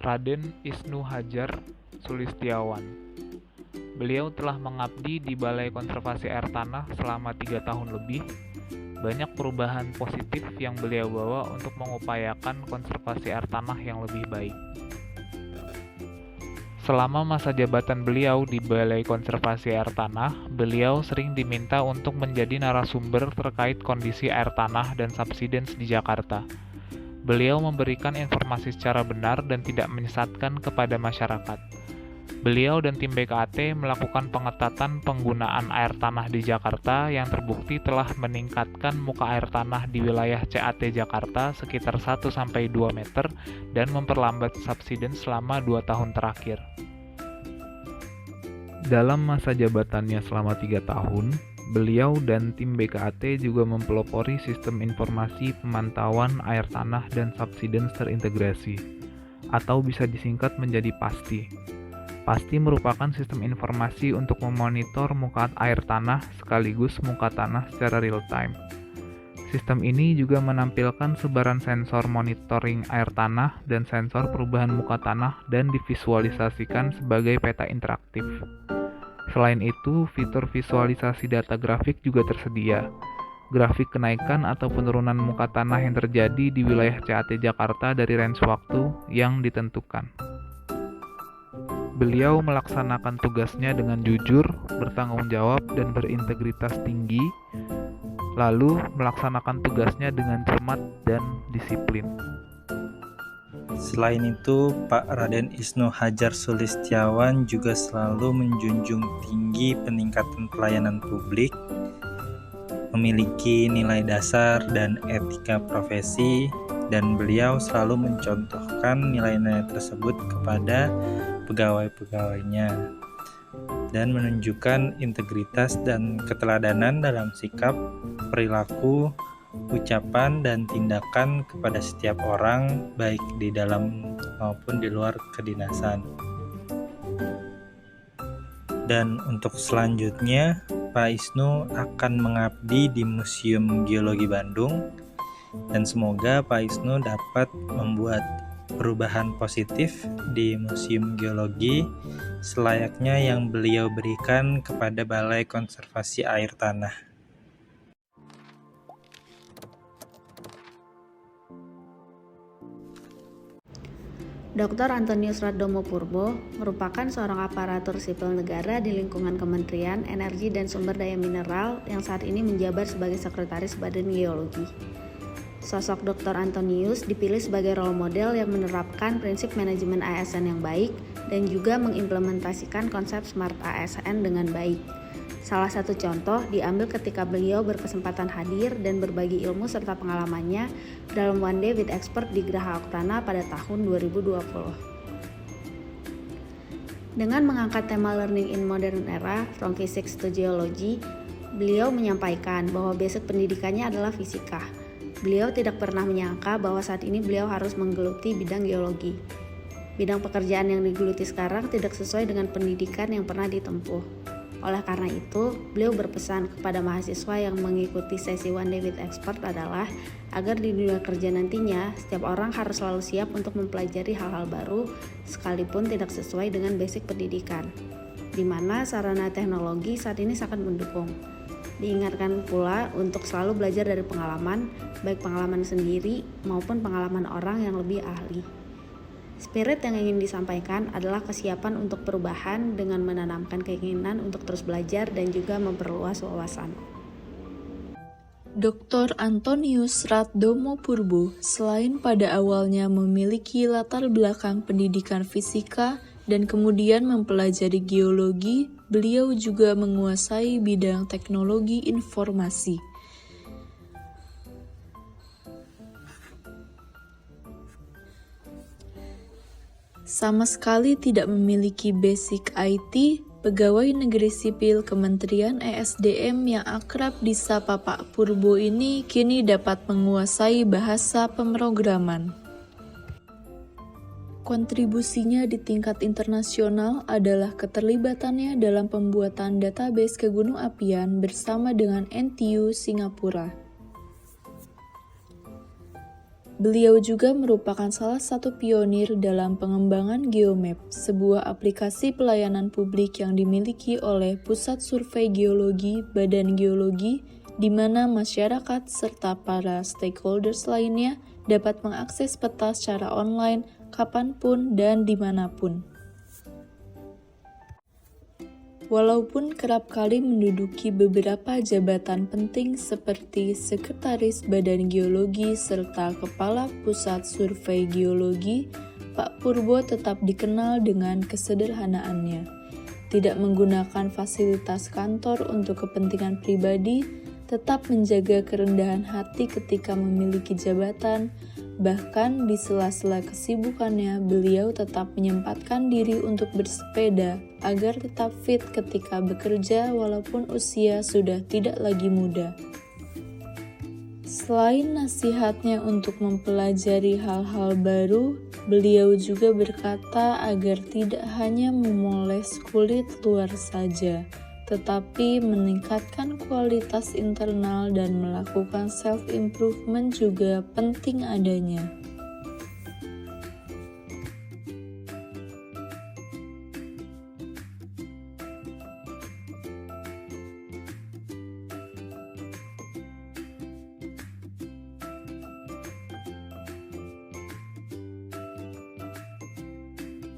Raden Isnu Hadjar Sulistiawan. Beliau telah mengabdi di Balai Konservasi Air Tanah selama 3 tahun lebih. Banyak perubahan positif yang beliau bawa untuk mengupayakan konservasi air tanah yang lebih baik. Selama masa jabatan beliau di Balai Konservasi Air Tanah, beliau sering diminta untuk menjadi narasumber terkait kondisi air tanah dan subsidence di Jakarta. Beliau memberikan informasi secara benar dan tidak menyesatkan kepada masyarakat. Beliau dan tim BKAT melakukan pengetatan penggunaan air tanah di Jakarta yang terbukti telah meningkatkan muka air tanah di wilayah CAT Jakarta sekitar 1-2 meter dan memperlambat subsidence selama 2 tahun terakhir. Dalam masa jabatannya selama 3 tahun, beliau dan tim BKAT juga mempelopori sistem informasi pemantauan air tanah dan subsidence terintegrasi, atau bisa disingkat menjadi PASTI. PASTI merupakan sistem informasi untuk memonitor muka air tanah sekaligus muka tanah secara real-time. Sistem ini juga menampilkan sebaran sensor monitoring air tanah dan sensor perubahan muka tanah dan divisualisasikan sebagai peta interaktif. Selain itu, fitur visualisasi data grafik juga tersedia. Grafik kenaikan atau penurunan muka tanah yang terjadi di wilayah CAT Jakarta dari range waktu yang ditentukan. Beliau melaksanakan tugasnya dengan jujur, bertanggung jawab, dan berintegritas tinggi, lalu melaksanakan tugasnya dengan cermat dan disiplin. Selain itu, Pak Raden Isnu Hadjar Sulistiawan juga selalu menjunjung tinggi peningkatan pelayanan publik, memiliki nilai dasar dan etika profesi, dan beliau selalu mencontohkan nilai-nilai tersebut kepada pegawai-pegawainya dan menunjukkan integritas dan keteladanan dalam sikap, perilaku, ucapan, dan tindakan kepada setiap orang baik di dalam maupun di luar kedinasan. Dan untuk selanjutnya, Pak Isnu akan mengabdi di Museum Geologi Bandung, dan semoga Pak Isnu dapat membuat perubahan positif di Museum Geologi selayaknya yang beliau berikan kepada Balai Konservasi Air Tanah. Dr. Antonius Radomo Purbo merupakan seorang aparatur sipil negara di lingkungan Kementerian Energi dan Sumber Daya Mineral yang saat ini menjabat sebagai Sekretaris Badan Geologi. Sosok Dr. Antonius dipilih sebagai role model yang menerapkan prinsip manajemen ASN yang baik dan juga mengimplementasikan konsep Smart ASN dengan baik. Salah satu contoh diambil ketika beliau berkesempatan hadir dan berbagi ilmu serta pengalamannya dalam One Day with Expert di Geraha Oktana pada tahun 2020. Dengan mengangkat tema Learning in Modern Era, From Physics to Geology, beliau menyampaikan bahwa basic pendidikannya adalah fisika. Beliau tidak pernah menyangka bahwa saat ini beliau harus menggeluti bidang geologi. Bidang pekerjaan yang digeluti sekarang tidak sesuai dengan pendidikan yang pernah ditempuh. Oleh karena itu, beliau berpesan kepada mahasiswa yang mengikuti sesi One Day with Expert adalah agar di dunia kerja nantinya, setiap orang harus selalu siap untuk mempelajari hal-hal baru sekalipun tidak sesuai dengan basic pendidikan, di mana sarana teknologi saat ini sangat mendukung. Diingatkan pula untuk selalu belajar dari pengalaman, baik pengalaman sendiri maupun pengalaman orang yang lebih ahli. Spirit yang ingin disampaikan adalah kesiapan untuk perubahan dengan menanamkan keinginan untuk terus belajar dan juga memperluas wawasan. Dr. Antonius Radomo Purbo selain pada awalnya memiliki latar belakang pendidikan fisika dan kemudian mempelajari geologi, beliau juga menguasai bidang teknologi informasi. Sama sekali tidak memiliki basic IT, pegawai negeri sipil Kementerian ESDM yang akrab disapa Pak Purbo ini kini dapat menguasai bahasa pemrograman. Kontribusinya di tingkat internasional adalah keterlibatannya dalam pembuatan database kegunung-apian bersama dengan NTU Singapura. Beliau juga merupakan salah satu pionir dalam pengembangan Geomap, sebuah aplikasi pelayanan publik yang dimiliki oleh Pusat Survei Geologi, Badan Geologi, di mana masyarakat serta para stakeholders lainnya dapat mengakses peta secara online, kapanpun dan dimanapun. Walaupun kerap kali menduduki beberapa jabatan penting seperti Sekretaris Badan Geologi serta Kepala Pusat Survei Geologi, Pak Purbo tetap dikenal dengan kesederhanaannya. Tidak menggunakan fasilitas kantor untuk kepentingan pribadi, tetap menjaga kerendahan hati ketika memiliki jabatan. Bahkan di sela-sela kesibukannya, beliau tetap menyempatkan diri untuk bersepeda agar tetap fit ketika bekerja walaupun usia sudah tidak lagi muda. Selain nasihatnya untuk mempelajari hal-hal baru, beliau juga berkata agar tidak hanya memoles kulit luar saja, tetapi meningkatkan kualitas internal dan melakukan self-improvement juga penting adanya.